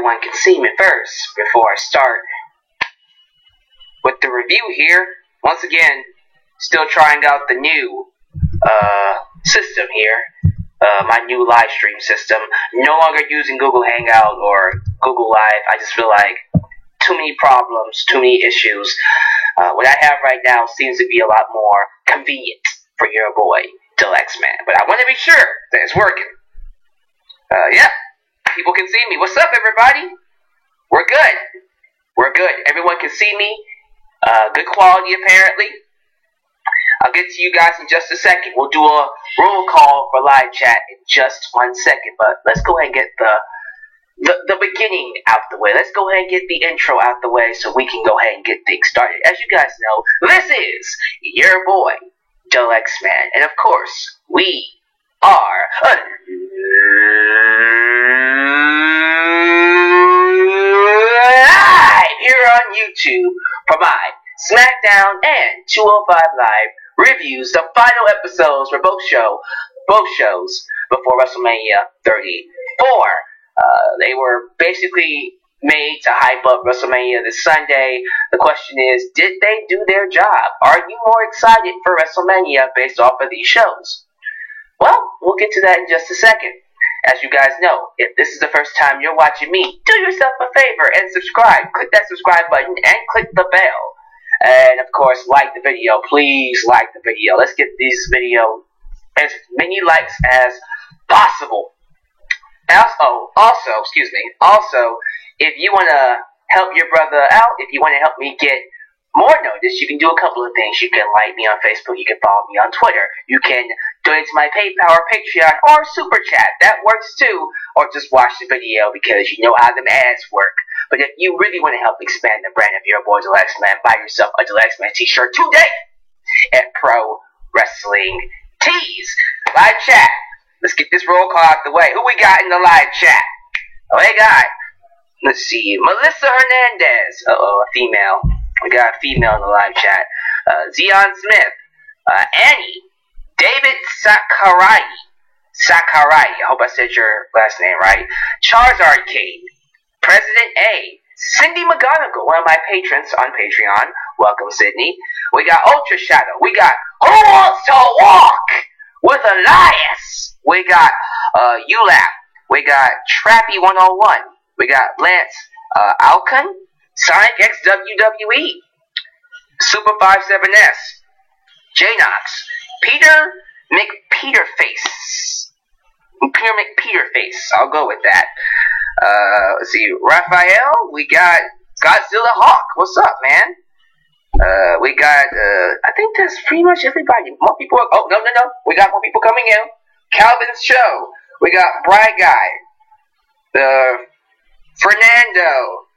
everyone can see me first before I start with the review here. Once again, still trying out the new system here. My new live stream system. No longer using Google Hangout or Google Live. I just feel like too many problems, too many issues. What I have right now seems to be a lot more convenient for your boy, Deluxe Man. But I want to be sure that it's working. Yeah, people can see me. What's up, everybody? We're good. We're good. Everyone can see me. Good quality, apparently. I'll get to you guys in just a second. We'll do a roll call for live chat in just 1 second. But let's go ahead and get the beginning out the way. Let's go ahead and get the intro out the way so we can go ahead and get things started. As you guys know, this is your boy, Deluxe Man. And of course, we are live here on YouTube for my SmackDown and 205 Live reviews, the final episodes for both shows before WrestleMania 34. They were basically made to hype up WrestleMania this Sunday. The question is, did they do their job? Are you more excited for WrestleMania based off of these shows? Well, we'll get to that in just a second. As you guys know, if this is the first time you're watching me, do yourself a favor and subscribe. Click that subscribe button and click the bell. And of course, like the video. Please like the video. Let's get this video as many likes as possible. Also, if you want to help your brother out, if you want to help me get more notice, you can do a couple of things. You can like me on Facebook, you can follow me on Twitter, you can donate to my PayPal or Patreon or Super Chat. That works too. Or just watch the video because you know how them ads work. But if you really want to help expand the brand of your boy Deluxe Man, buy yourself a Deluxe Man t-shirt today at Pro Wrestling Tees. Live chat. Let's get this roll call out the way. Who we got in the live chat? Oh, we got, let's see, Melissa Hernandez. A female. We got a female in the live chat. Zion Smith. Annie. David Sakurai. I hope I said your last name right. Charizard King. President A. Cindy McGonigal, one of my patrons on Patreon. Welcome, Sydney. We got Ultra Shadow. We got Who Wants to Walk with Elias. We got ULAP. We got Trappy 101. We got Lance Alcon. Sonic X WWE. Super 57S. J-Nox. Peter McPeterface. I'll go with that. Let's see. Raphael. We got Godzilla Hawk. What's up, man? We got, I think that's pretty much everybody. More people. Oh, no. We got more people coming in. Calvin's Show. We got Bright Guy. Fernando.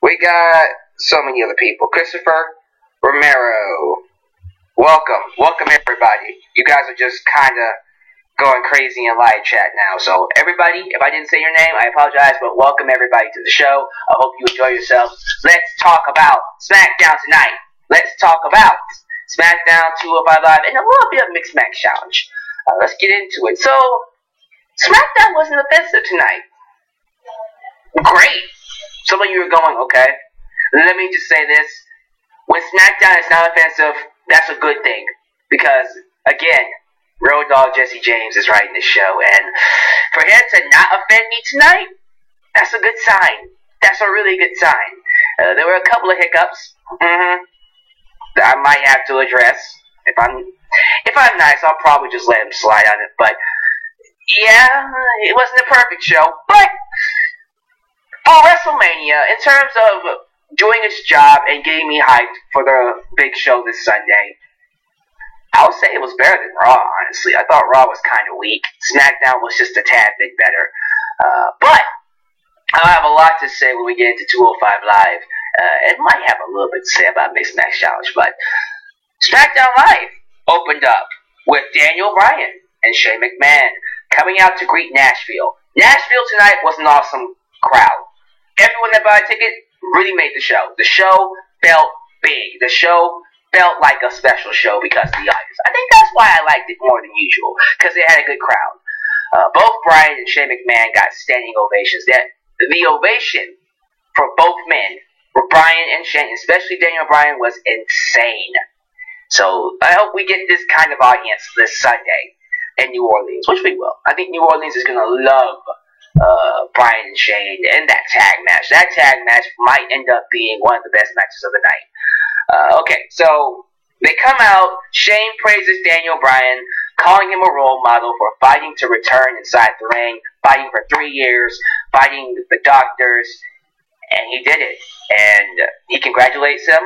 We got so many other people. Christopher Romero. Welcome everybody. You guys are just kind of going crazy in live chat now. So everybody, if I didn't say your name, I apologize, but welcome everybody to the show. I hope you enjoy yourselves. Let's talk about SmackDown tonight. Let's talk about SmackDown 205 Live and a little bit of Mixed Match Challenge. Let's get into it. So, SmackDown wasn't offensive tonight. Great. Some of you are going, okay. Let me just say this. When SmackDown is not offensive, that's a good thing. Because, again, Road Dogg Jesse James is writing this show. And for him to not offend me tonight, that's a good sign. That's a really good sign. There were a couple of hiccups. That I might have to address. If I'm nice, I'll probably just let him slide on it. But yeah, it wasn't a perfect show. But for WrestleMania, in terms of doing its job and getting me hyped for the big show this Sunday, I would say it was better than Raw, honestly. I thought Raw was kind of weak. SmackDown was just a tad bit better. But I'll have a lot to say when we get into 205 Live. It might have a little bit to say about Mixed Match Challenge, but SmackDown Live opened up with Daniel Bryan and Shane McMahon coming out to greet Nashville. Nashville tonight was an awesome crowd. Everyone that bought a ticket really made the show. The show felt big. The show felt like a special show because of the audience. I think that's why I liked it more than usual, because it had a good crowd. Both Bryan and Shane McMahon got standing ovations. the ovation for both men, for Bryan and Shane, especially Daniel Bryan, was insane. So I hope we get this kind of audience this Sunday in New Orleans, which we will. I think New Orleans is going to love Bryan and Shane and that tag match. That tag match might end up being one of the best matches of the night. Okay, so they come out. Shane praises Daniel Bryan, calling him a role model for fighting to return inside the ring, fighting for 3 years, fighting the doctors, and he did it. And he congratulates him.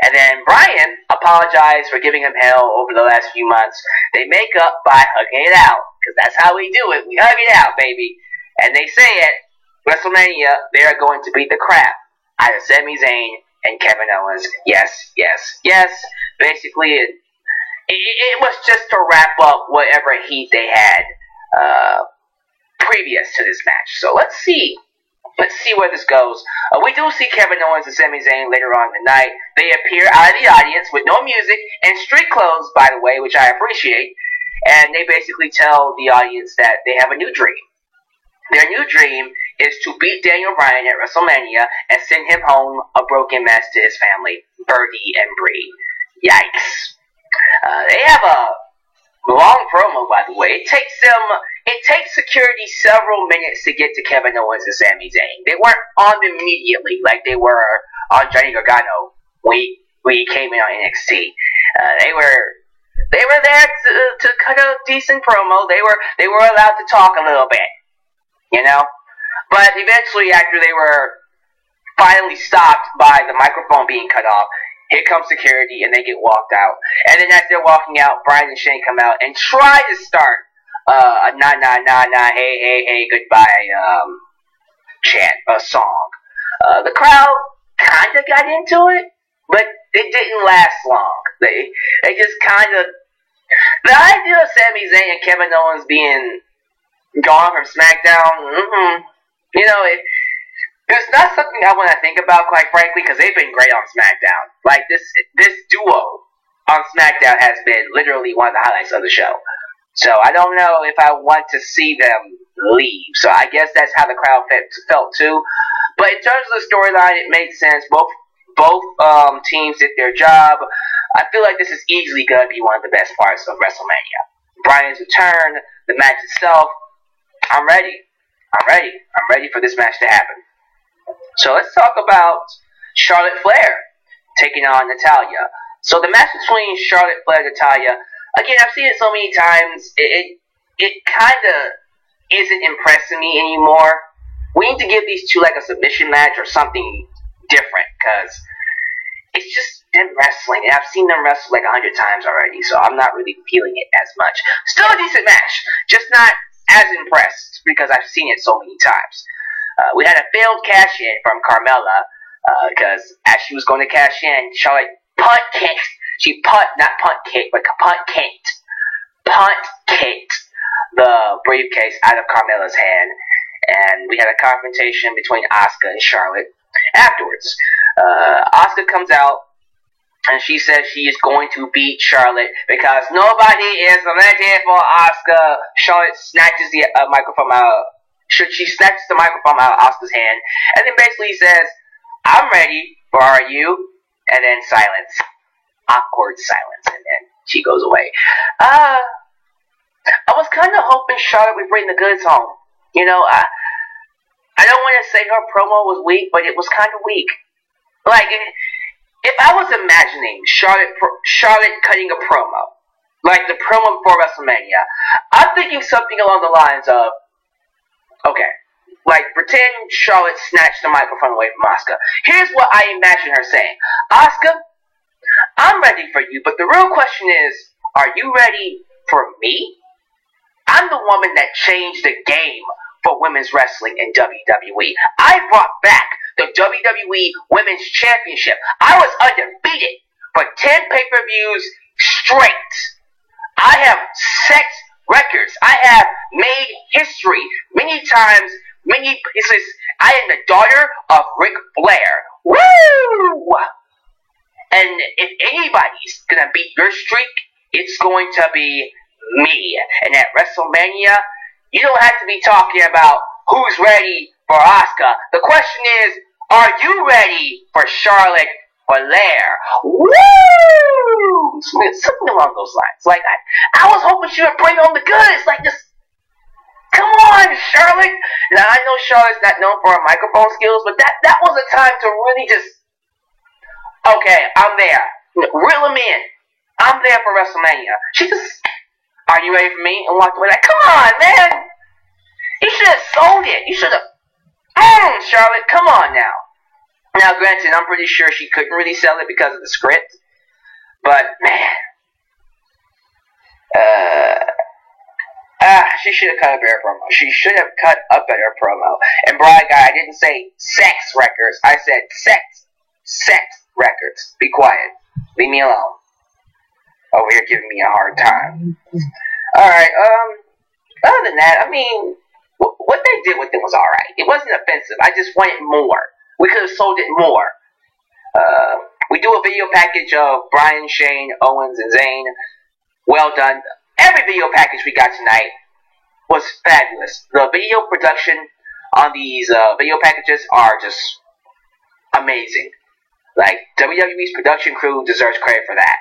And then Bryan apologized for giving him hell over the last few months. They make up by hugging it out, because that's how we do it. We hug it out, baby. And they say at WrestleMania, they are going to beat the crap out of Sami Zayn and Kevin Owens. Yes, yes, yes. Basically, it was just to wrap up whatever heat they had previous to this match. So let's see. Let's see where this goes. We do see Kevin Owens and Sami Zayn later on in the night. They appear out of the audience with no music and street clothes, by the way, which I appreciate. And they basically tell the audience that they have a new dream. Their new dream is to beat Daniel Bryan at WrestleMania and send him home a broken mess to his family, Birdie and Bree. Yikes. They have a long promo, by the way. It takes security several minutes to get to Kevin Owens and Sami Zayn. They weren't on immediately like they were on Johnny Gargano when he came in on NXT. They were there to cut a decent promo. They were allowed to talk a little bit, you know. But eventually, after they were finally stopped by the microphone being cut off, here comes security and they get walked out. And then as they're walking out, Bryan and Shane come out and try to start a nah, hey, goodbye, chant, a song. The crowd kind of got into it, but it didn't last long. They just kind of, the idea of Sami Zayn and Kevin Owens being gone from SmackDown, you know, it's not something I want to think about, quite frankly, because they've been great on SmackDown. Like, this duo on SmackDown has been literally one of the highlights of the show. So I don't know if I want to see them leave. So I guess that's how the crowd felt too. But in terms of the storyline, it makes sense. Both teams did their job. I feel like this is easily going to be one of the best parts of WrestleMania. Bryan's return, the match itself. I'm ready. I'm ready for this match to happen. So let's talk about Charlotte Flair taking on Natalya. So the match between Charlotte Flair and Natalya, again, I've seen it so many times, it kind of isn't impressing me anymore. We need to give these two like a submission match or something different, because it's just them wrestling, and I've seen them wrestle like 100 times already, so I'm not really feeling it as much. Still a decent match, just not as impressed, because I've seen it so many times. We had a failed cash-in from Carmella, because as she was going to cash in, Charlotte punt-kicked. She not punt-kicked, but punt-kicked the briefcase out of Carmella's hand, and we had a confrontation between Asuka and Charlotte afterwards. Asuka comes out, and she says she is going to beat Charlotte because nobody is ready for Asuka. Charlotte snatches the microphone out. She snatches the microphone out of Asuka's hand, and then basically says, "I'm ready, but are you?" And then silence. Awkward silence, and then she goes away. I was kind of hoping Charlotte would bring the goods home. You know, I don't want to say her promo was weak, but it was kind of weak. Like, if I was imagining Charlotte cutting a promo, like the promo before WrestleMania, I'm thinking something along the lines of, okay, like, pretend Charlotte snatched the microphone away from Asuka. Here's what I imagine her saying. Asuka, I'm ready for you, but the real question is, are you ready for me? I'm the woman that changed the game for women's wrestling in WWE. I brought back the WWE Women's Championship. I was undefeated for 10 pay-per-views straight. I have set records. I have made history many times, many places. I am the daughter of Ric Flair. Woo! And if anybody's gonna beat your streak, it's going to be me. And at WrestleMania, you don't have to be talking about who's ready for Asuka. The question is, are you ready for Charlotte Flair? Woo! Something along those lines. Like, I was hoping she would bring home the goods. Like, just, come on, Charlotte. Now, I know Charlotte's not known for her microphone skills, but that was a time to really just, okay, I'm there. Reel them in. I'm there for WrestleMania. She just, are you ready for me? And walked away like, come on, man. You should have sold it. You should have, Charlotte, come on now. Now, granted, I'm pretty sure she couldn't really sell it because of the script. But, man. She should have cut a better promo. She should have cut a better promo. And, Brian Guy, I didn't say sex records. I said sex records. Be quiet. Leave me alone. Over here giving me a hard time. Alright, other than that, I mean, what they did with it was alright. It wasn't offensive. I just wanted more. We could have sold it more. We do a video package of Bryan, Shane, Owens, and Zayn. Well done. Every video package we got tonight was fabulous. The video production on these video packages are just amazing. Like, WWE's production crew deserves credit for that.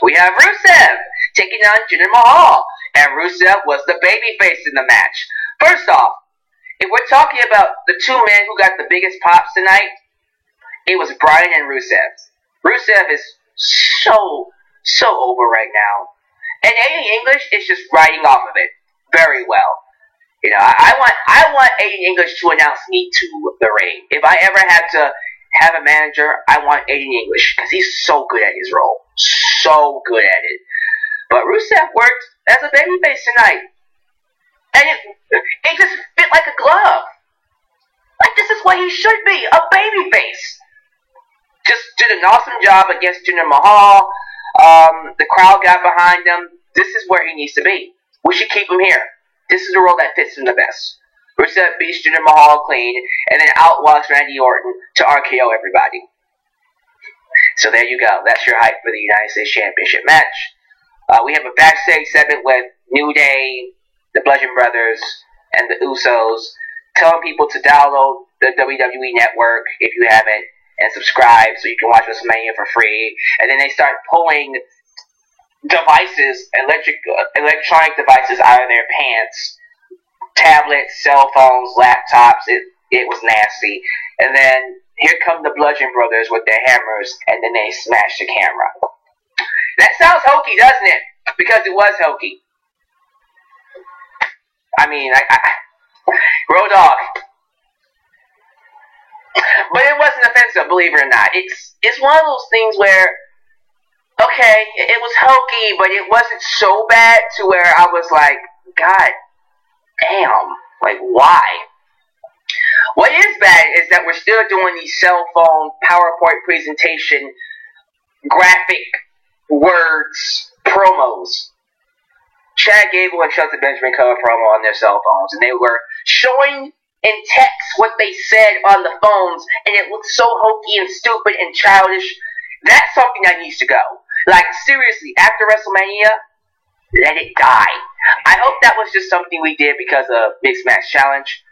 We have Rusev taking on Jinder Mahal. And Rusev was the babyface in the match. First off, if we're talking about the two men who got the biggest pops tonight, it was Bryan and Rusev. Rusev is so over right now. And Aiden English is just riding off of it very well. You know, I want Aiden English to announce me to the ring. If I ever have to have a manager, I want Aiden English, because he's so good at his role. So good at it. But Rusev worked as a babyface tonight. And it just fit like a glove. Like, this is what he should be, a babyface. Just did an awesome job against Jinder Mahal. The crowd got behind him. This is where he needs to be. We should keep him here. This is the role that fits him the best. Rusev beats Jinder Mahal clean, and then outwalks Randy Orton to RKO everybody. So there you go. That's your hype for the United States Championship match. We have a backstage segment with New Day, the Bludgeon Brothers, and the Usos, telling people to download the WWE Network if you haven't, and subscribe so you can watch WrestleMania for free. And then they start pulling devices, electronic devices out of their pants. Tablets, cell phones, laptops. It was nasty. And then here come the Bludgeon Brothers with their hammers, and then they smash the camera. That sounds hokey, doesn't it? Because it was hokey. I mean, Road Dogg. But it wasn't offensive, believe it or not. It's one of those things where, okay, it was hokey, but it wasn't so bad to where I was like, God damn, like, why? What is bad is that we're still doing these cell phone PowerPoint presentation graphic words promos. Chad Gable and Shelton Benjamin cut a promo on their cell phones, and they were showing in text what they said on the phones, and it looked so hokey and stupid and childish. That's something that needs to go. Like, seriously, after WrestleMania, let it die. I hope that was just something we did because of Mixed Match Challenge.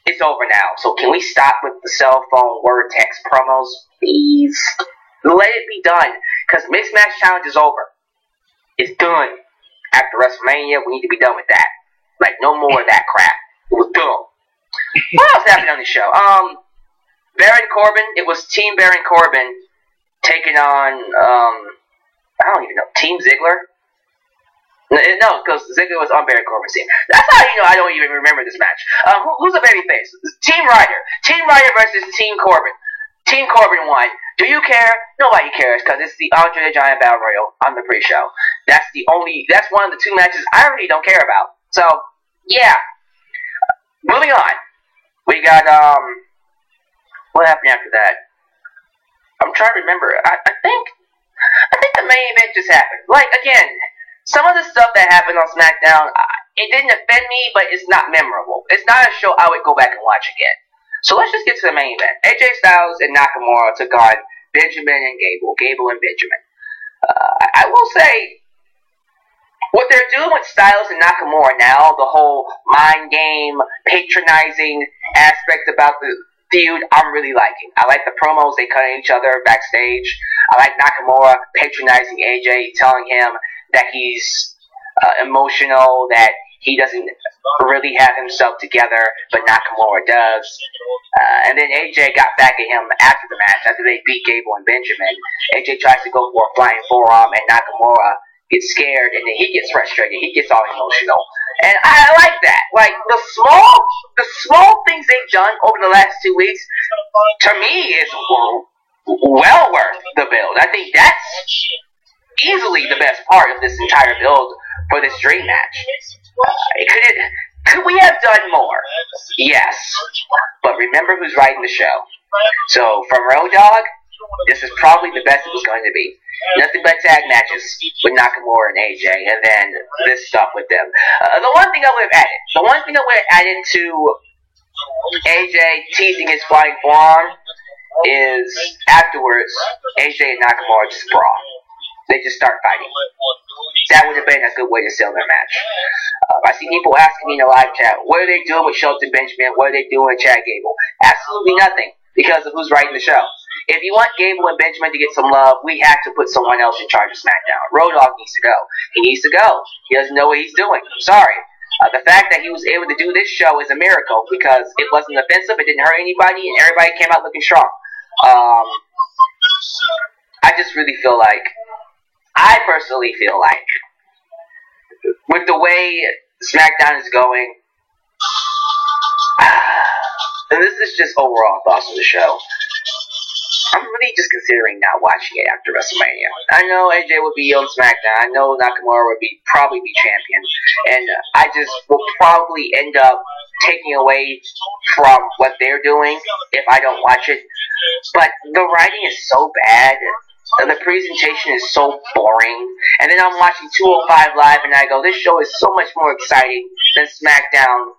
It's over now, so can we stop with the cell phone word text promos, please? Let it be done, because Mixed Match Challenge is over. It's done. After WrestleMania, we need to be done with that. Like, no more of that crap. It was done. What else happened on the show? Baron Corbin. It was Team Baron Corbin taking on, I don't even know, Team Ziggler? No, because Ziggler was on Baron Corbin's team. That's how you know I don't even remember this match. Who's a babyface? Team Ryder. Team Ryder versus Team Corbin. Team Corbin won. Do you care? Nobody cares, because it's the Andre the Giant Battle Royal on the pre-show. That's one of the two matches I really don't care about. So, yeah. Moving on. We got, what happened after that? I'm trying to remember. I think the main event just happened. Like, again, some of the stuff that happened on SmackDown, it didn't offend me, but it's not memorable. It's not a show I would go back and watch again. So let's just get to the main event. AJ Styles and Nakamura took on Benjamin and Gable. Gable and Benjamin. I will say, What they're doing with Styles and Nakamura now, the whole mind game, patronizing aspect about the feud, I'm really liking. I like the promos they cut at each other backstage. I like Nakamura patronizing AJ, telling him that he's emotional, that he doesn't really have himself together, but Nakamura does. And then AJ got back at him after the match, after they beat Gable and Benjamin. AJ tries to go for a flying forearm, and Nakamura gets scared, and then he gets frustrated. He gets all emotional. And I like that. Like, the small things they've done over the last 2 weeks, to me, is well worth the build. I think that's easily the best part of this entire build for this dream match. Could we have done more? Yes. But remember who's writing the show. So, from Road Dogg, this is probably the best it was going to be. Nothing but tag matches with Nakamura and AJ, and then this stuff with them. The one thing I would have added to AJ teasing his flying forearm is afterwards, AJ and Nakamura just brawl. They just start fighting. That would have been a good way to sell their match. I see people asking me in the live chat, what are they doing with Shelton Benjamin? What are they doing with Chad Gable? Absolutely nothing, because of who's writing the show. If you want Gable and Benjamin to get some love, we have to put someone else in charge of SmackDown. Road Dogg needs to go. He needs to go. He doesn't know what he's doing. I'm sorry. The fact that he was able to do this show is a miracle, because it wasn't offensive, it didn't hurt anybody, and everybody came out looking strong. I personally feel like, with the way SmackDown is going, and this is just overall thoughts on the show, I'm really just considering not watching it after WrestleMania. I know AJ would be on SmackDown. I know Nakamura would probably be champion. And I just will probably end up taking away from what they're doing if I don't watch it. But the writing is so bad. The presentation is so boring. And then I'm watching 205 Live and I go, this show is so much more exciting than SmackDown.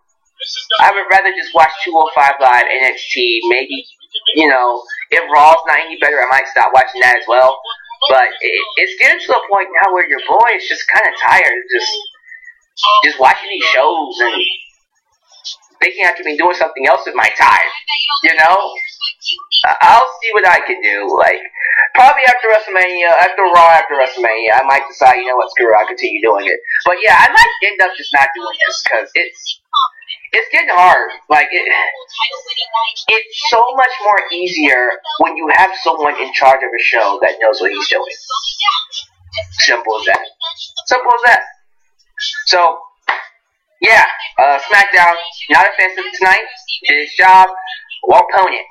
I would rather just watch 205 Live, NXT, maybe, if Raw's not any better, I might stop watching that as well. But it's getting to a point now where your boy is just kind of tired of just watching these shows and thinking I could be doing something else with my time, I'll see what I can do. Like, probably after WrestleMania, after WrestleMania, I might decide, screw it, I'll continue doing it. But yeah, I might end up just not doing this, because it's getting hard. Like, it's so much more easier when you have someone in charge of a show that knows what he's doing. Simple as that. Simple as that. So, yeah, SmackDown, not offensive tonight, did his job, well opponent.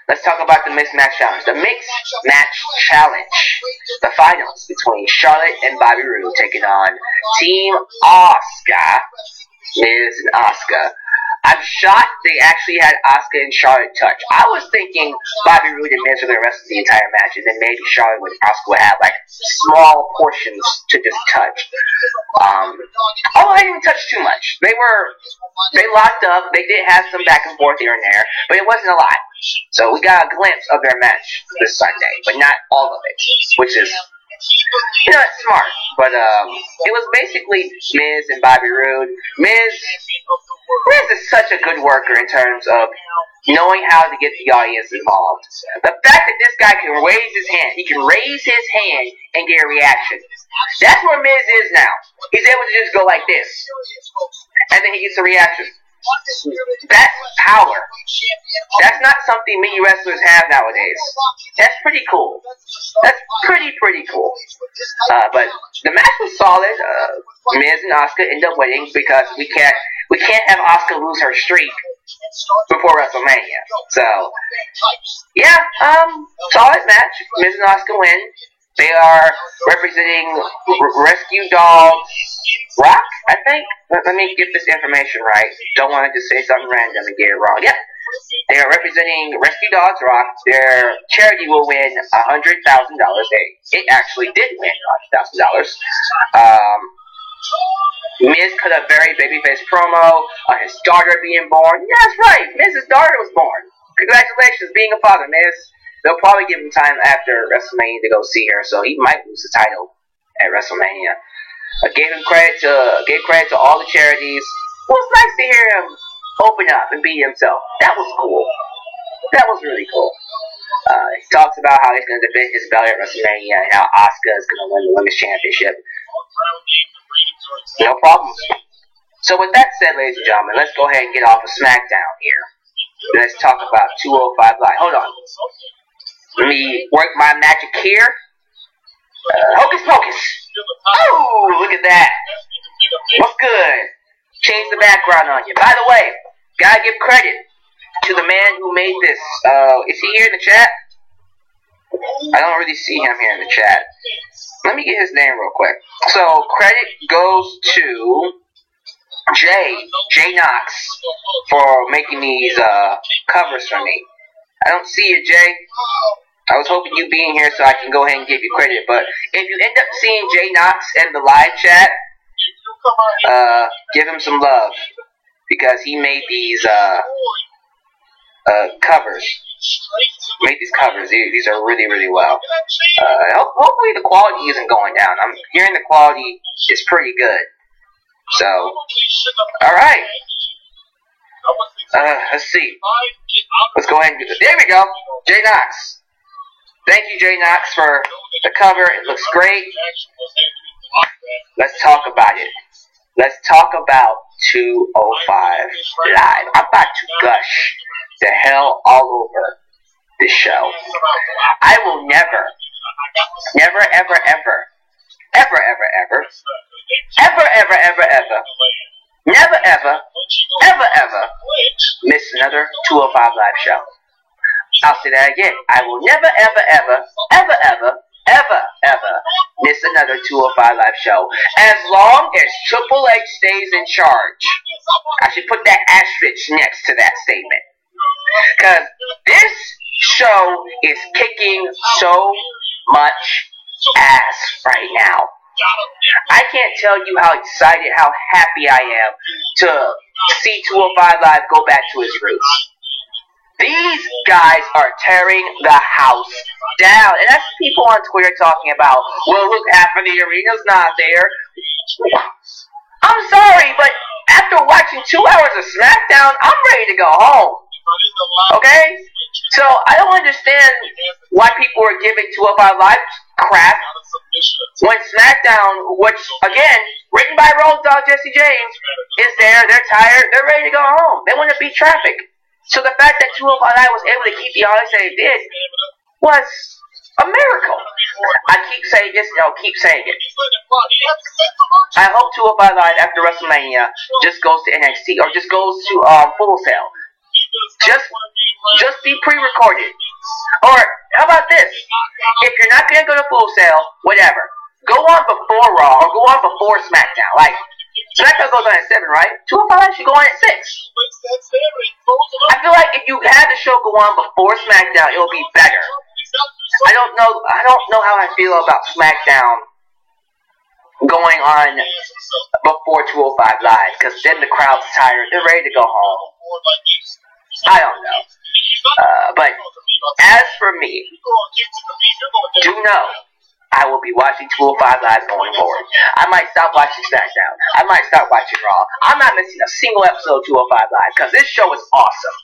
Let's talk about the Mixed Match Challenge. The Mixed Match Challenge. The finals between Charlotte and Bobby Roode taking on Team Asuka. Miz and Asuka. I'm shocked they actually had Asuka and Charlotte touch. I was thinking Bobby Roode and Miz were going to wrestle the entire match, and then maybe Charlotte and Asuka would have like small portions to just touch. Although they didn't touch too much. They locked up. They did have some back and forth here and there, but it wasn't a lot. So we got a glimpse of their match this Sunday, but not all of it, which is, it's smart. But it was basically Miz and Bobby Roode. Miz is such a good worker in terms of knowing how to get the audience involved. The fact that this guy can raise his hand, and get a reaction. That's where Miz is now. He's able to just go like this, and then he gets a reaction. That's power. That's not something many wrestlers have nowadays. That's pretty cool. That's pretty cool. But the match was solid. Miz and Asuka end up winning because we can't have Asuka lose her streak before WrestleMania. So yeah, solid match. Miz and Asuka win. They are representing Rescue Dogs Rock, I think. Let me get this information right. Don't want to just say something random and get it wrong. Yep. They are representing Rescue Dogs Rock. Their charity will win $100,000. It actually did win $100,000. Miz cut a very babyface promo on his daughter being born. Yeah, that's right. Miz's daughter was born. Congratulations, being a father, Miz. They'll probably give him time after WrestleMania to go see her, so he might lose the title at WrestleMania. Gave credit to all the charities. It was nice to hear him open up and be himself. That was cool. That was really cool. He talks about how he's going to defend his belt at WrestleMania and how Asuka is going to win the Women's Championship. No problem. So with that said, ladies and gentlemen, let's go ahead and get off of SmackDown here. Let's talk about 205 Live. Hold on. Let me work my magic here. Hocus Pocus. Oh, look at that. What's good? Change the background on you. By the way, gotta give credit to the man who made this. Is he here in the chat? I don't really see him here in the chat. Let me get his name real quick. So, credit goes to Jay Knox for making these covers for me. I don't see you, Jay. I was hoping you'd be in here so I can go ahead and give you credit. But if you end up seeing Jay Knox in the live chat, give him some love. Because he made these covers. Made these covers. These are really, really well. Hopefully the quality isn't going down. I'm hearing the quality is pretty good. So, alright. Let's see. Let's go ahead and do this. There we go. Jay Knox. Thank you, Jay Knox, for the cover. It looks great. Let's talk about it. Let's talk about 205 Live. I'm about to gush the hell all over this show. I will never, ever miss another 205 Live show. I'll say that again. I will never, ever miss another 205 Live show. As long as Triple H stays in charge. I should put that asterisk next to that statement. Because this show is kicking so much ass right now. I can't tell you how excited, how happy I am to see 205 Live go back to its roots. These guys are tearing the house down. And that's people on Twitter talking about, well, look, half of the arena's not there. I'm sorry, but after watching 2 hours of SmackDown, I'm ready to go home. Okay? So I don't understand why people are giving 205 Live crap when SmackDown, which, again, written by Road Dogg Jesse James, is there. They're tired. They're ready to go home. They want to beat traffic. So the fact that 205 Live was able to keep the audience that it did was a miracle. I keep saying this, and I'll keep saying it. I hope 205 Live after WrestleMania just goes to NXT or just goes to Full Sail. Just be pre-recorded. Or how about this? If you're not gonna go to Full Sail, whatever. Go on before Raw or go on before SmackDown. Like SmackDown goes on at 7, right? 205 should go on at 6. I feel like if you had the show go on before SmackDown, it will be better. I don't know how I feel about SmackDown going on before 205 Live, because then the crowd's tired. They're ready to go home. I don't know. But as for me, do know I will be watching 205 Live going forward. I might stop watching SmackDown. I might start watching Raw. I'm not missing a single episode of 205 Live because this show is awesome.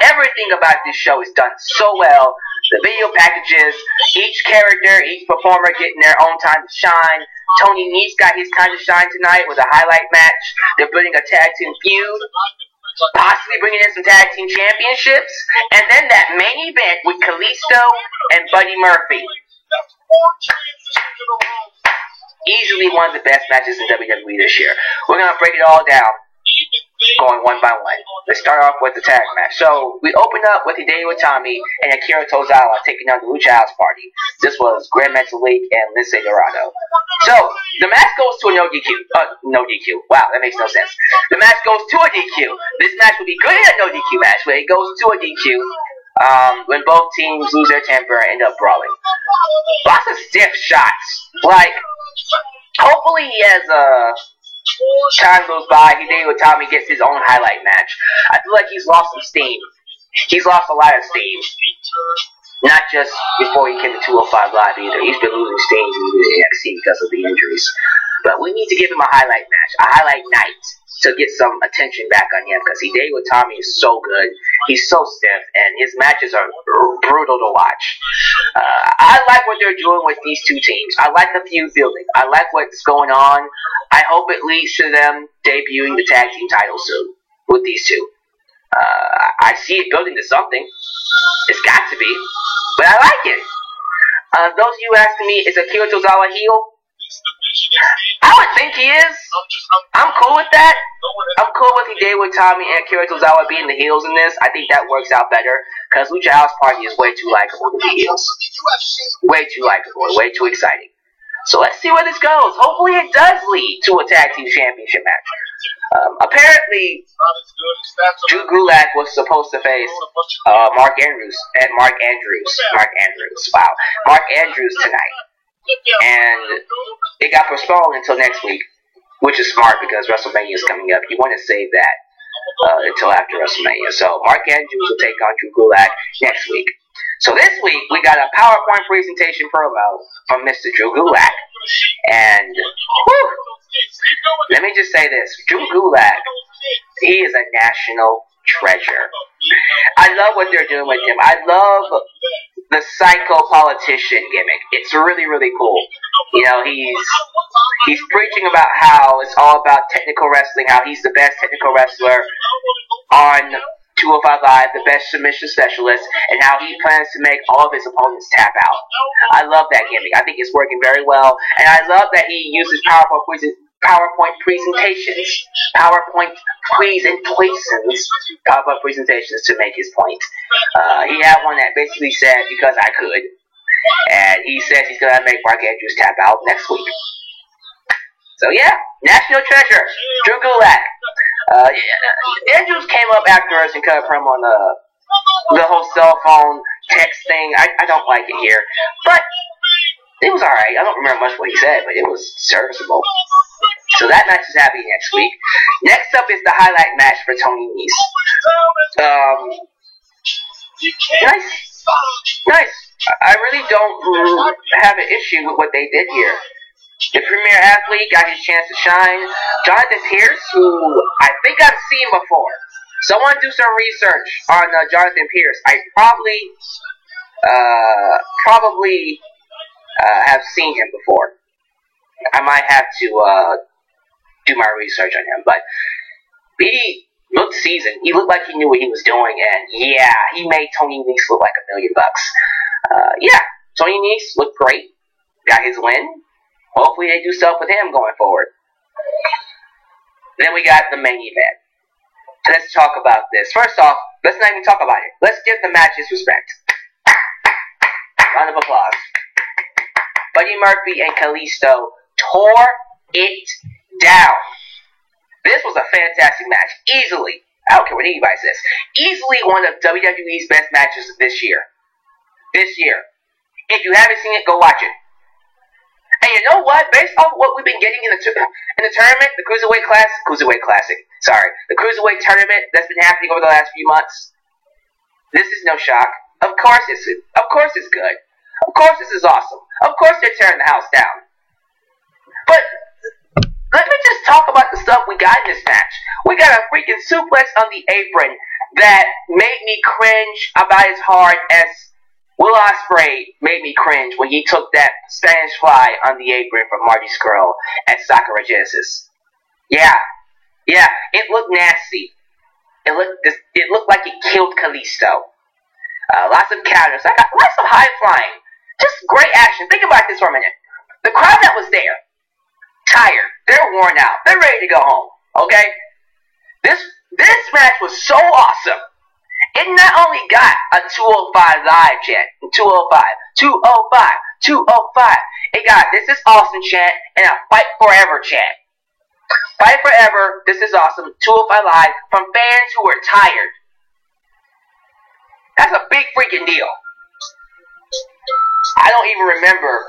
Everything about this show is done so well. The video packages, each character, each performer getting their own time to shine. Tony Nese got his time to shine tonight with a highlight match. They're building a tag team feud. Possibly bringing in some tag team championships. And then that main event with Kalisto and Buddy Murphy. Easily one of the best matches in WWE this year. We're going to break it all down, going one by one. Let's start off with the tag match. So, we open up with Hideo Itami and Akira Tozawa taking on the Lucha House Party. This was Grand Metalik and Lince Dorado. So, the match goes to a no DQ. No DQ. Wow, that makes no sense. The match goes to a DQ. This match would be good in a no DQ match, but it goes to a DQ. When both teams lose their temper and end up brawling. Lots of stiff shots. Like, hopefully he has, time goes by, Hideo Itami gets his own highlight match. I feel like he's lost some steam. He's lost a lot of steam. Not just before he came to 205 Live either. He's been losing steam in NXT because of the injuries. But we need to give him a highlight match, a highlight night, to get some attention back on him, because Hideo Itami is so good. He's so stiff, and his matches are brutal to watch. I like what they're doing with these two teams. I like the feud building. I like what's going on. I hope it leads to them debuting the tag team title soon with these two. I see it building to something. It's got to be. But I like it. Those of you asking me, is Akira Tozawa heel? I would think he is. I'm cool with that. I'm cool with Hideo Itami and Akira Tozawa being the heels in this. I think that works out better, because Lucha House Party is way too likable to be heels. Way too likable. Way too exciting. So let's see where this goes. Hopefully it does lead to a tag team championship match. Apparently, Drew Gulak was supposed to face Mark Andrews tonight. And it got postponed until next week, which is smart because WrestleMania is coming up. You want to save that until after WrestleMania. So Mark Andrews will take on Drew Gulak next week. So this week, we got a PowerPoint presentation promo from Mr. Drew Gulak. And, whew, let me just say this. Drew Gulak, he is a national treasure. I love what they're doing with him. I love the psycho politician gimmick. It's really, really cool. You know, he's preaching about how it's all about technical wrestling, how he's the best technical wrestler on 205 Live, the best submission specialist, and how he plans to make all of his opponents tap out. I love that gimmick. I think it's working very well, and I love that he uses PowerPoint presentations to make his point. He had one that basically said, because I could, and he says he's going to make Mark Andrews tap out next week. So yeah, national treasure, Drew Gulak. Andrews came up after us and cut a promo on the whole cell phone text thing. I don't like it here, but it was alright. I don't remember much what he said, but it was serviceable. So that match is happening next week. Next up is the highlight match for Tony Nese. Nice. I really don't have an issue with what they did here. The premier athlete got his chance to shine. Jonathan Pierce, who I think I've seen before. Someone do some research on Jonathan Pierce. I probably have seen him before. I might have to do my research on him, but he looked seasoned. He looked like he knew what he was doing, and yeah, he made Tony Nese look like $1 million. Yeah, Tony Nese looked great. Got his win. Hopefully they do stuff with him going forward. Then we got the main event. Let's talk about this. First off, let's not even talk about it. Let's give the match its respect. Round of applause. Buddy Murphy and Kalisto tore it down. This was a fantastic match. Easily. I don't care what anybody says. Easily one of WWE's best matches this year. If you haven't seen it, go watch it. And you know what? Based off what we've been getting in the tournament, the Cruiserweight Classic. The Cruiserweight tournament that's been happening over the last few months. This is no shock. Of course it's good. Of course this is awesome. Of course they're tearing the house down. But let me just talk about the stuff we got in this match. We got a freaking suplex on the apron that made me cringe about as hard as Will Ospreay made me cringe when he took that Spanish fly on the apron from Marty Scurll at Sakura Genesis. Yeah, it looked nasty. It looked like it killed Kalisto. Lots of counters. I got lots of high flying. Just great action. Think about this for a minute. The crowd that was there, tired. They're worn out. They're ready to go home. Okay? This match was so awesome. It not only got a 205 live chant, 205, 205, 205. It got this is awesome chant and a fight forever chant. Fight forever, this is awesome, 205 live from fans who were tired. That's a big freaking deal. I don't even remember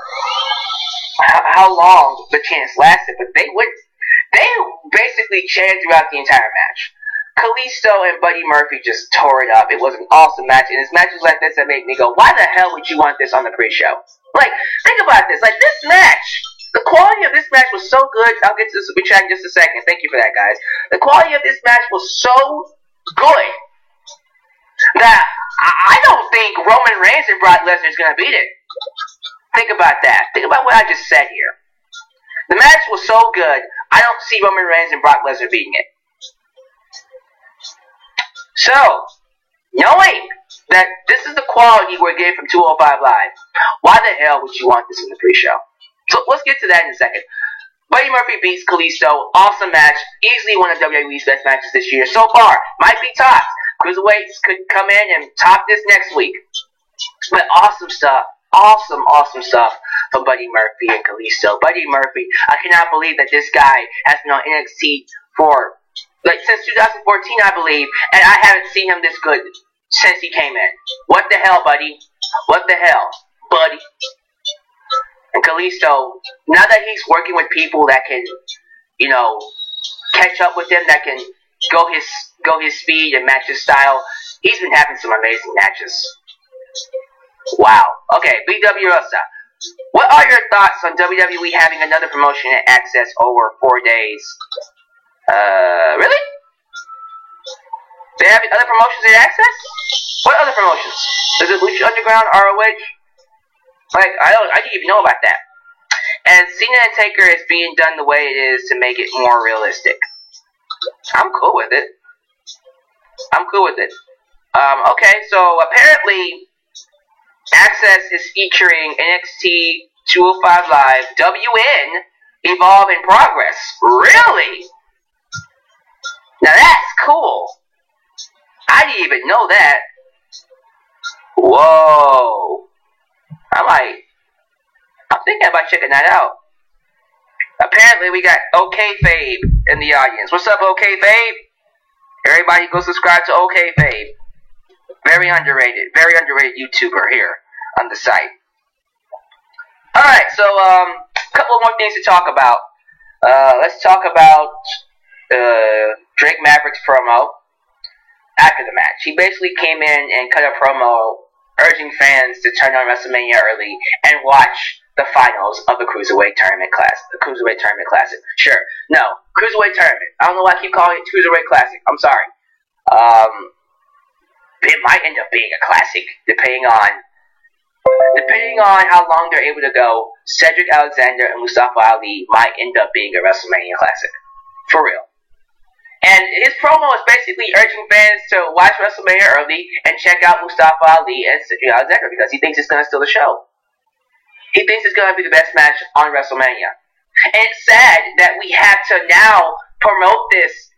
how long the chants lasted, but they basically chanted throughout the entire match. Kalisto and Buddy Murphy just tore it up. It was an awesome match, and it's matches like this that make me go, why the hell would you want this on the pre-show? Like, think about this. Like, this match, The quality of this match was so good. I'll get to the super chat in just a second. Thank you for that, guys. The quality of this match was so good that I don't think Roman Reigns and Brock Lesnar is going to beat it. Think about that. Think about what I just said here. The match was so good, I don't see Roman Reigns and Brock Lesnar beating it. So, knowing that this is the quality we're getting from 205 Live, why the hell would you want this in the pre-show? So let's get to that in a second. Buddy Murphy beats Kalisto. Awesome match. Easily one of WWE's best matches this year so far. Might be topped. Cruiserweights could come in and top this next week. But awesome stuff. Awesome stuff from Buddy Murphy and Kalisto. Buddy Murphy, I cannot believe that this guy has been on NXT for, since 2014, I believe, and I haven't seen him this good since he came in. What the hell, buddy? What the hell, buddy? And Kalisto, now that he's working with people that can, catch up with him, that can go his speed and match his style, he's been having some amazing matches. Wow. Okay, BW Rosa. What are your thoughts on WWE having another promotion at Access over 4 days? Really? They have other promotions at Access? What other promotions? Is it Lucha Underground, ROH? I didn't even know about that. And Cena and Taker is being done the way it is to make it more realistic. I'm cool with it. Okay, so apparently Access is featuring NXT 205 Live, WN, Evolve in Progress. Really? Now that's cool. I didn't even know that. Whoa. I'm thinking about checking that out. Apparently we got OKFabe in the audience. What's up, OKFabe? Everybody go subscribe to OKFabe. Very underrated YouTuber here on the site. Alright, so a couple more things to talk about. Let's talk about Drake Maverick's promo after the match. He basically came in and cut a promo urging fans to turn on WrestleMania early and watch the finals of the Cruiserweight Tournament Classic. Sure. No. Cruiserweight Tournament. I don't know why I keep calling it Cruiserweight Classic. I'm sorry. It might end up being a classic, depending on how long they're able to go. Cedric Alexander and Mustafa Ali might end up being a WrestleMania Classic. For real. And his promo is basically urging fans to watch WrestleMania early and check out Mustafa Ali and Cedric Alexander because he thinks it's going to steal the show. He thinks it's going to be the best match on WrestleMania. And it's sad that we have to now promote this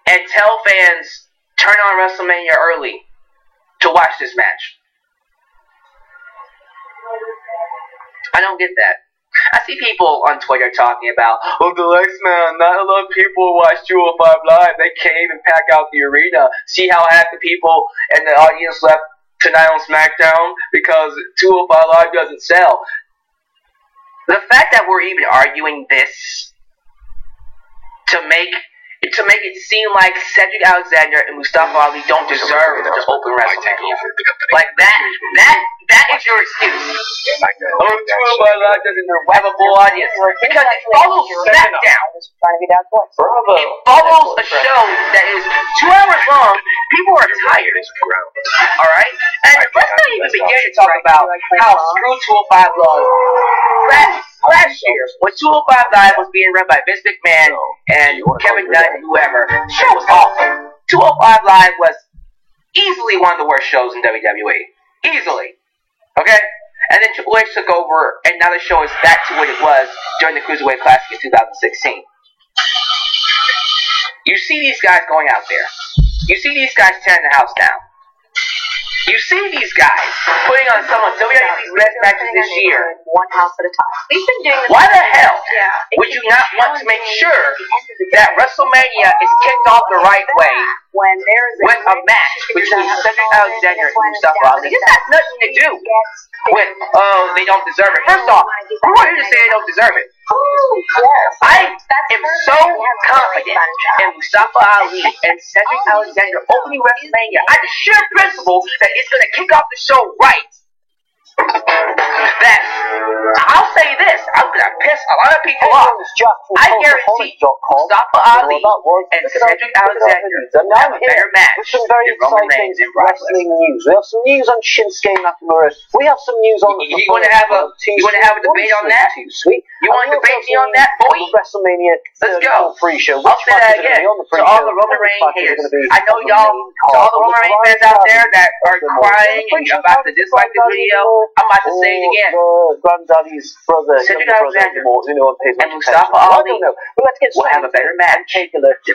and tell fans, turn on WrestleMania early to watch this match. I don't get that. I see people on Twitter talking about, the X-Men, not a lot of people watch 205 Live. They can't even pack out the arena. See how half the people in the audience left tonight on SmackDown because 205 Live doesn't sell. The fact that we're even arguing this to make it seem like Cedric Alexander and Mustafa Ali don't deserve to open WrestleMania. Like that is your excuse. 205 Live doesn't have a full audience because it follows SmackDown. It follows a show that is 2 hours long. People are tired. Alright? And let's not even begin to talk about how screwed 205 Live last year, when 205 Live was being run by Vince McMahon and Kevin Dunn and whoever, the show was awful. 205 Live was easily one of the worst shows in WWE. Easily. Okay? And then Triple H took over, and now the show is back to what it was during the Cruiserweight Classic in 2016. You see these guys going out there. You see these guys tearing the house down. You see these guys putting on some of WWE's best matches this year. One house at a time. We've been doing this. Why the hell would you not want to make sure that WrestleMania is kicked off the right way with a match between Cedric Alexander and Mustafa Ali? This has nothing to do with, they don't deserve it. First off, who are you to say they don't deserve it? I am so confident in Mustafa Ali and Cedric Alexander opening WrestleMania. I'm the sheer principle that it's going to kick off the show right. that I'll say this, I'm gonna piss a lot of people off. I guarantee Mustafa Ali and Cedric Alexander have a better match than Roman Reigns and Brock Lesnar. News. We have some news on Shinsuke Nakamura. We have some news on. You want to have a debate on that? You want to debate me on that, boy? WrestleMania. Let's go. Pre-show. I'll say that again. To all the Roman Reigns haters, I know y'all. To all the Roman Reigns fans out there that are crying and about to dislike the video, I'm about to say it again. Granddaddy's brother, Cedric Alexander and Mustafa Ali will have a better match than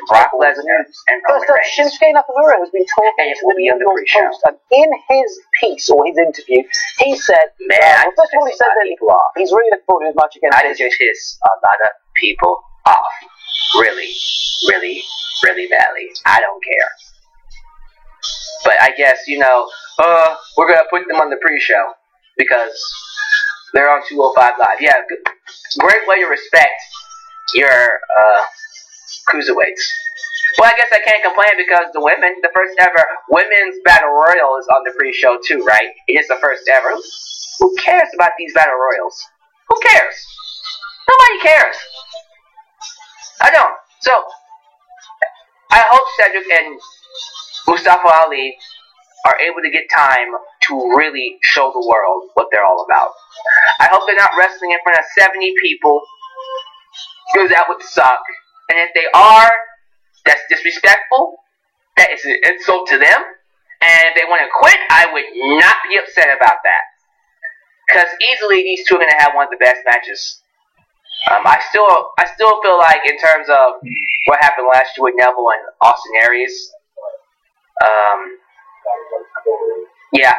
Brock Lesnar and Roman Reigns. Shinsuke Nakamura has been talking to the New York Post, and in his piece or his interview, he said, first of all, he said that he's really looking forward to his match against. I just piss a lot of people off, really, really, really badly. I don't care. But I guess, we're going to put them on the pre-show because they're on 205 Live. Yeah, great way to respect your cruiserweights. Well, I guess I can't complain because the first ever women's battle royal is on the pre-show too, right? It is the first ever. Who cares about these battle royals? Who cares? Nobody cares. I don't. So, I hope Cedric and Mustafa Ali are able to get time to really show the world what they're all about. I hope they're not wrestling in front of 70 people, because that would suck. And if they are, that's disrespectful. That is an insult to them. And if they want to quit, I would not be upset about that. Because easily these two are going to have one of the best matches. I still feel like in terms of what happened last year with Neville and Austin Aries, yeah,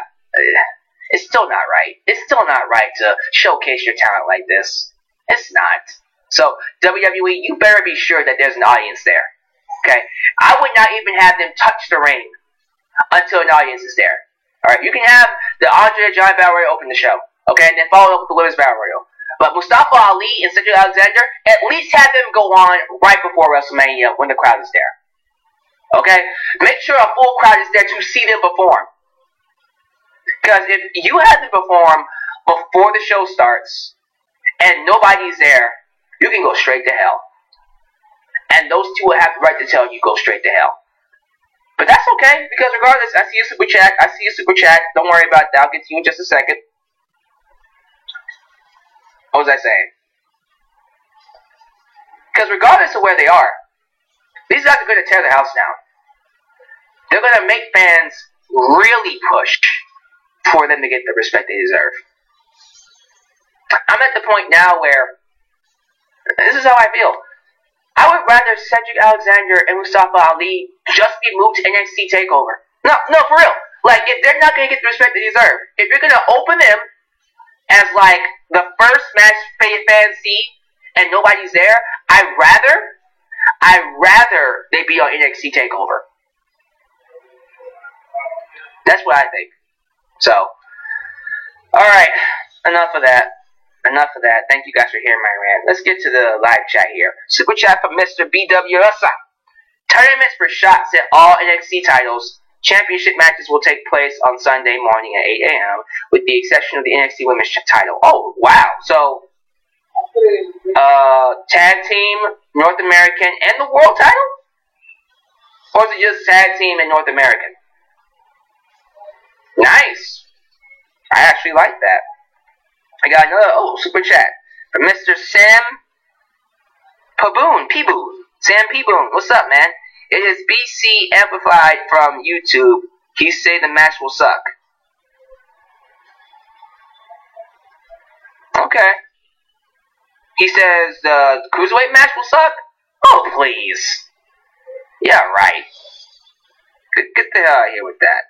it's still not right. It's still not right to showcase your talent like this. It's not. So, WWE, you better be sure that there's an audience there. Okay? I would not even have them touch the ring until an audience is there. Alright? You can have the Andre the Giant Battle Royal open the show. Okay? And then follow up with the Women's Battle Royal. But Mustafa Ali and Cedric Alexander, at least have them go on right before WrestleMania when the crowd is there. Okay? Make sure a full crowd is there to see them perform. Because if you have them perform before the show starts and nobody's there, you can go straight to hell. And those two will have the right to tell you go straight to hell. But that's okay, because regardless, I see a super chat. Don't worry about that. I'll get to you in just a second. What was I saying? Because regardless of where they are, these guys are going to tear the house down. They're going to make fans really push for them to get the respect they deserve. I'm at the point now where this is how I feel. I would rather Cedric Alexander and Mustafa Ali just be moved to NXT TakeOver. No, for real. Like, if they're not going to get the respect they deserve, if you're going to open them as, like, the first match fans see and nobody's there, I'd rather they be on NXT TakeOver. That's what I think. So, alright, enough of that. Thank you guys for hearing my rant. Let's get to the live chat here. Super chat from Mr. BWSI. Tournaments for shots at all NXT titles. Championship matches will take place on Sunday morning at 8 a.m. with the exception of the NXT Women's title. Oh, wow. So, tag team, North American, and the world title? Or is it just tag team and North American? Nice. I actually like that. I got another, super chat from Mr. Sam P-Boon. Sam P-Boon. What's up, man? It is BC Amplified from YouTube. He say the match will suck. Okay. He says the cruiserweight match will suck? Oh, please. Yeah, right. Get the hell out of here with that.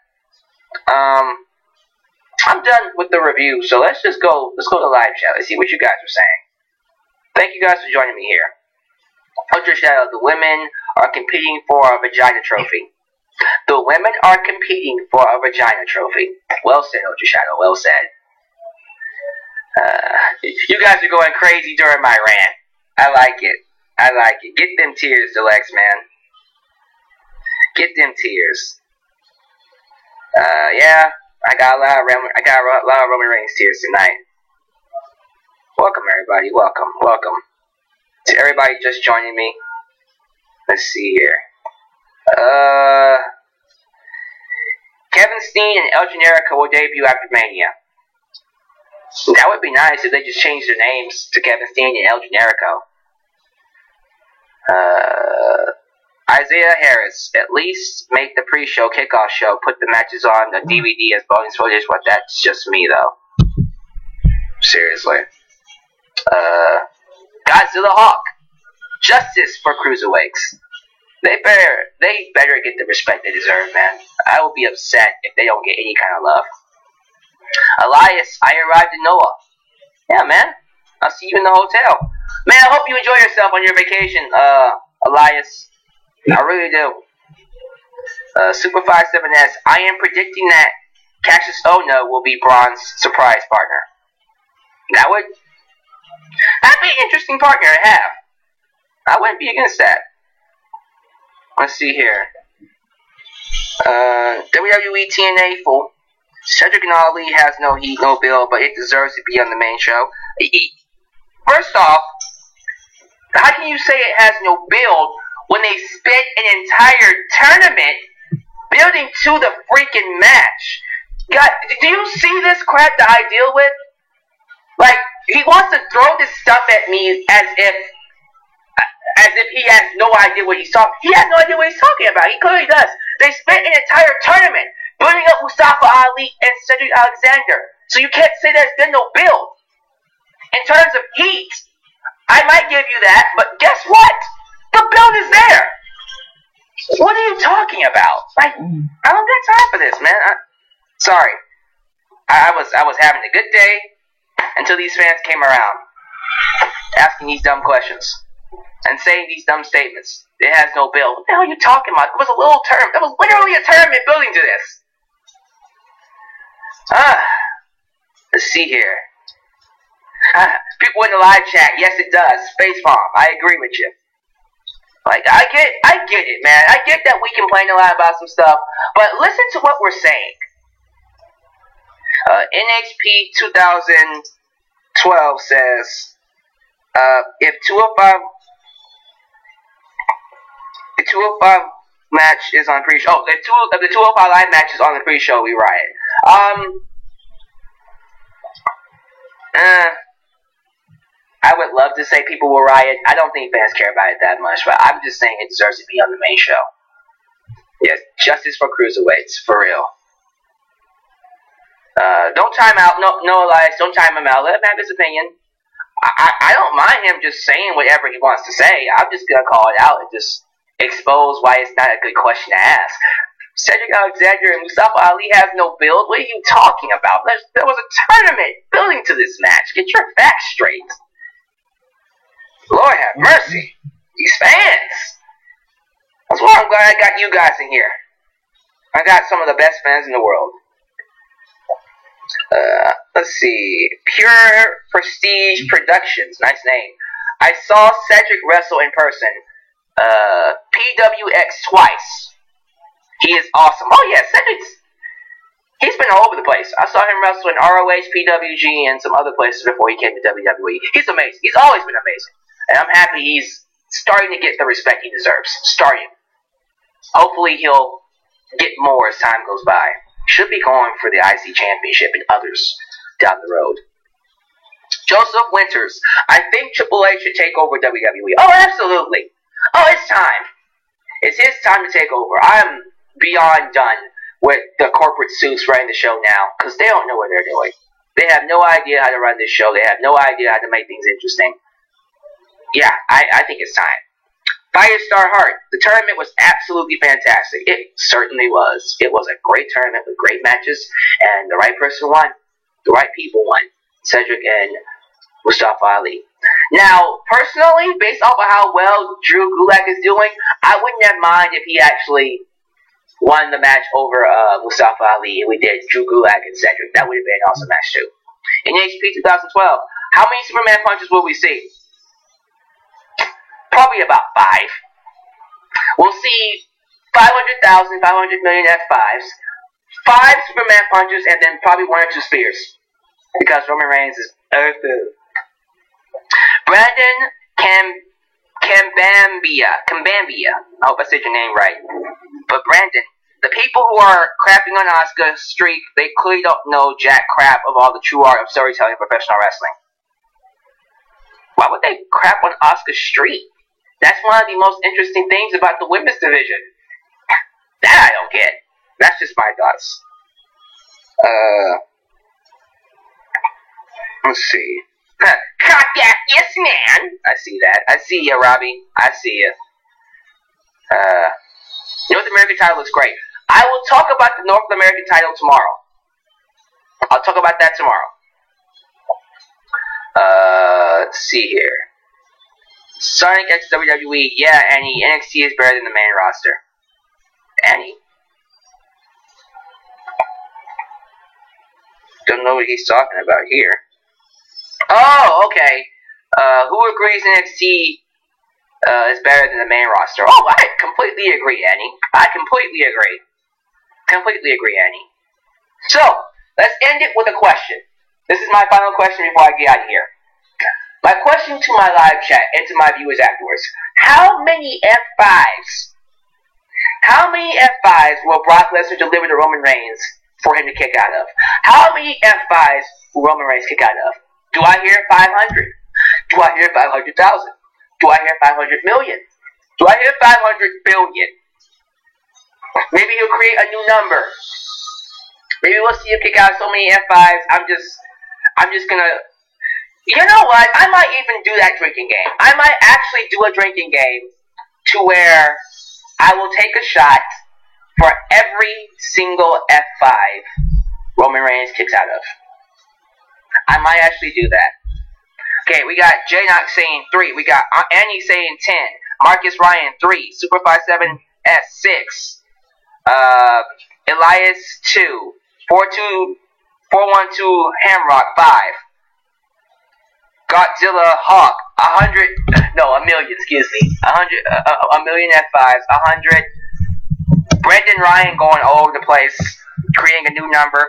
I'm done with the review, so let's go to live chat. Let's see what you guys are saying. Thank you guys for joining me here. Ultra Shadow, the women are competing for a vagina trophy. The women are competing for a vagina trophy. Well said, Ultra Shadow, well said. You guys are going crazy during my rant. I like it. Get them tears, Deluxe, man. Get them tears. Yeah. I got a lot of Roman Reigns tears tonight. Welcome, everybody. Welcome to everybody just joining me. Let's see here. Kevin Steen and El Generico will debut after Mania. That would be nice if they just changed their names to Kevin Steen and El Generico. Isaiah Harris, at least make the pre-show kickoff show, put the matches on the DVD as bonus footage, but that's just me though. Seriously. Godzilla Hawk, justice for cruiserweights. They better get the respect they deserve, man. I will be upset if they don't get any kind of love. Elias, I arrived in Noah. Yeah, man. I'll see you in the hotel. Man, I hope you enjoy yourself on your vacation, Elias. I really do. Super 57S, I am predicting that Cassius Ohno will be Braun's surprise partner. That'd be an interesting partner to have. I wouldn't be against that. Let's see here. WWE TNA full. Cedric and Ali has no heat, no build, but it deserves to be on the main show. First off, how can you say it has no build when they spent an entire tournament building to the freaking match? God, do you see this crap that I deal with? Like, he wants to throw this stuff at me as if he has no idea what he's talking. He has no idea what he's talking about. He clearly does. They spent an entire tournament building up Mustafa Ali and Cedric Alexander. So you can't say there's been no build. In terms of heat, I might give you that, but guess what? The build is there. What are you talking about? Like, I don't got time for this, man. Sorry. I was having a good day until these fans came around asking these dumb questions and saying these dumb statements. It has no build. What the hell are you talking about? It was a little tournament. That was literally a tournament building to this. Let's see here. People in the live chat, yes it does. Space Bomb, I agree with you. Like, I get it, man. I get that we complain a lot about some stuff, but listen to what we're saying. NXP 2012 says, if 205 match is on pre-show. Oh, if the 205 live match is on the pre-show, we riot. I would love to say people will riot. I don't think fans care about it that much, but I'm just saying it deserves to be on the main show. Yes, justice for cruiserweights, for real. Don't time out. No, Elias, don't time him out. Let him have his opinion. I don't mind him just saying whatever he wants to say. I'm just gonna call it out and just expose why it's not a good question to ask. Cedric Alexander and Mustafa Ali have no build. What are you talking about? There was a tournament building to this match. Get your facts straight. Lord have mercy. These fans. That's why I'm glad I got you guys in here. I got some of the best fans in the world. Let's see. Pure Prestige Productions. Nice name. I saw Cedric wrestle in person. PWX twice. He is awesome. Oh yeah, he's been all over the place. I saw him wrestle in ROH, PWG, and some other places before he came to WWE. He's amazing. He's always been amazing. And I'm happy he's starting to get the respect he deserves. Starting. Hopefully he'll get more as time goes by. Should be going for the IC Championship and others down the road. Joseph Winters. I think Triple H should take over WWE. Oh, absolutely. Oh, it's time. It's his time to take over. I'm beyond done with the corporate suits running the show now, because they don't know what they're doing. They have no idea how to run this show. They have no idea how to make things interesting. Yeah, I think it's time. Firestar Heart. The tournament was absolutely fantastic. It certainly was. It was a great tournament with great matches, and the right person won. The right people won. Cedric and Mustafa Ali. Now, personally, based off of how well Drew Gulak is doing, I wouldn't have mind if he actually won the match over Mustafa Ali, and we did Drew Gulak and Cedric. That would have been an awesome match too. In HP 2012, how many Superman punches will we see? Probably about 5. We'll see 500,000, 500 million F5s, 5 Superman punches and then probably 1 or 2 spears. Because Roman Reigns is earthy. Brandon Cambambia. I hope I said your name right. But Brandon, the people who are crapping on Asuka's streak, they clearly don't know jack crap of all the true art of storytelling in professional wrestling. Why would they crap on Asuka's streak? That's one of the most interesting things about the women's division. That I don't get. That's just my thoughts. Let's see. Cut that, yes, man. I see that. I see you, Robbie. I see you. North American title looks great. I will talk about the North American title tomorrow. I'll talk about that tomorrow. Let's see here. Sonic X WWE. Yeah, Annie. NXT is better than the main roster. Annie? Don't know what he's talking about here. Oh, okay. Who agrees NXT is better than the main roster? Oh, I completely agree, Annie. I completely agree. Completely agree, Annie. So, let's end it with a question. This is my final question before I get out of here. My question to my live chat and to my viewers afterwards. How many F5s? How many F5s will Brock Lesnar deliver to Roman Reigns for him to kick out of? How many F5s will Roman Reigns kick out of? Do I hear 500? Do I hear 500,000? Do I hear 500 million? Do I hear 500 billion? Maybe he'll create a new number. Maybe we'll see him kick out so many F5s. I'm just gonna. You know what? I might even do that drinking game. I might actually do a drinking game to where I will take a shot for every single F5 Roman Reigns kicks out of. I might actually do that. Okay, we got J-Knox saying 3. We got Annie saying 10. Marcus Ryan 3. Super57S 6. Elias 2. 412 Hamrock 5. Godzilla Hawk 100. No, a million. Excuse me. 100. A million F5s. 100. Brendan Ryan going all over the place, creating a new number.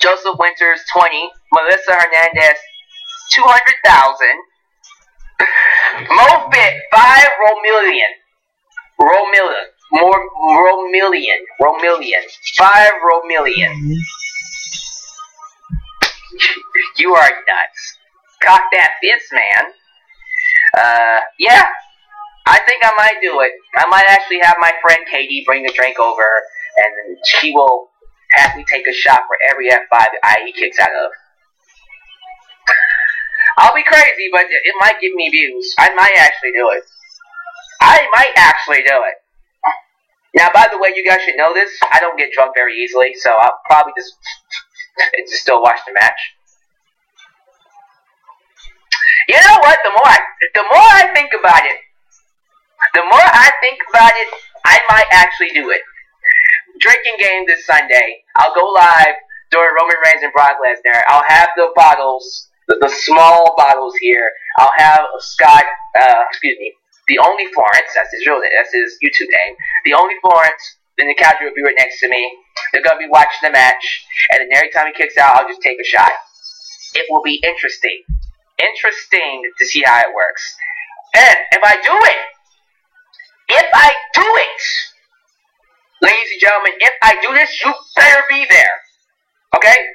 Joseph Winters 20. Melissa Hernandez 200,000. Mofit 5 Romillion. 5 Romillion. You are nuts. Cock that fist, man. Yeah. I think I might do it. I might actually have my friend Katie bring a drink over, and she will have me take a shot for every F5 he kicks out of. I'll be crazy, but it might give me views. I might actually do it. Now, by the way, you guys should know this. I don't get drunk very easily, so I'll probably just still watch the match. You know what? The more I think about it, I might actually do it. Drinking game this Sunday. I'll go live during Roman Reigns and Brock Lesnar. I'll have the bottles, the small bottles here. I'll have Scott, the Only Florence. That's his YouTube name. The Only Florence. Then the casual viewer next to me. They're gonna be watching the match, and then every time he kicks out, I'll just take a shot. It will be interesting. Interesting to see how it works. And if I do it, ladies and gentlemen, if I do this, you better be there. Okay?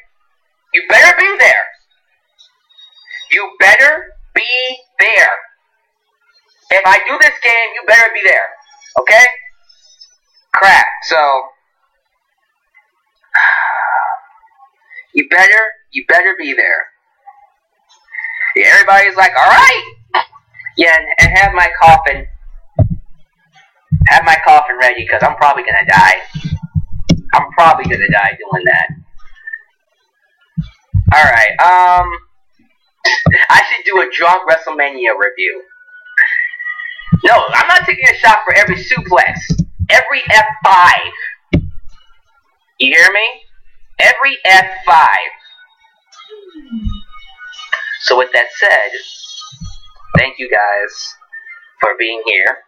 You better be there. You better be there. If I do this game, you better be there. Okay? Crap. So, you better be there. Yeah, everybody's like, alright. Yeah, and have my coffin ready, because I'm probably gonna die. I'm probably gonna die doing that. Alright, I should do a drunk WrestleMania review. No, I'm not taking a shot for every suplex. Every F5. You hear me? Every F5. So with that said, thank you guys for being here.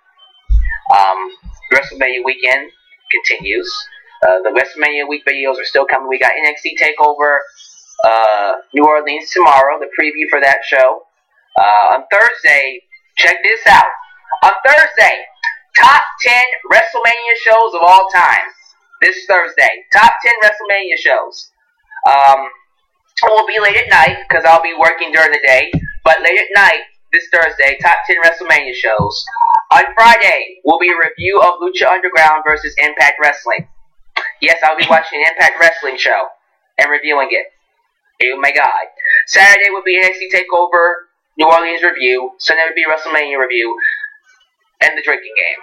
WrestleMania weekend continues. The WrestleMania week videos are still coming. We got NXT TakeOver New Orleans tomorrow, the preview for that show. On Thursday, check this out. On Thursday, top 10 WrestleMania shows of all time. This Thursday, top 10 WrestleMania shows. It will be late at night because I'll be working during the day. But late at night, this Thursday, top 10 WrestleMania shows. On Friday, will be a review of Lucha Underground versus Impact Wrestling. Yes, I'll be watching an Impact Wrestling show and reviewing it. Oh my God. Saturday will be NXT TakeOver New Orleans review. Sunday will be WrestleMania review. And the drinking game.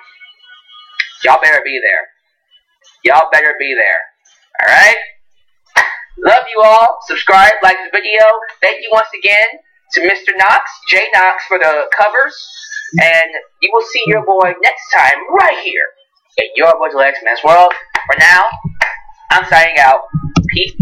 Y'all better be there. Y'all better be there. Alright? Love you all. Subscribe, like the video. Thank you once again to Mr. Knox, Jay Knox, for the covers. And you will see your boy next time right here in your boy X Men's World. For now, I'm signing out. Peace.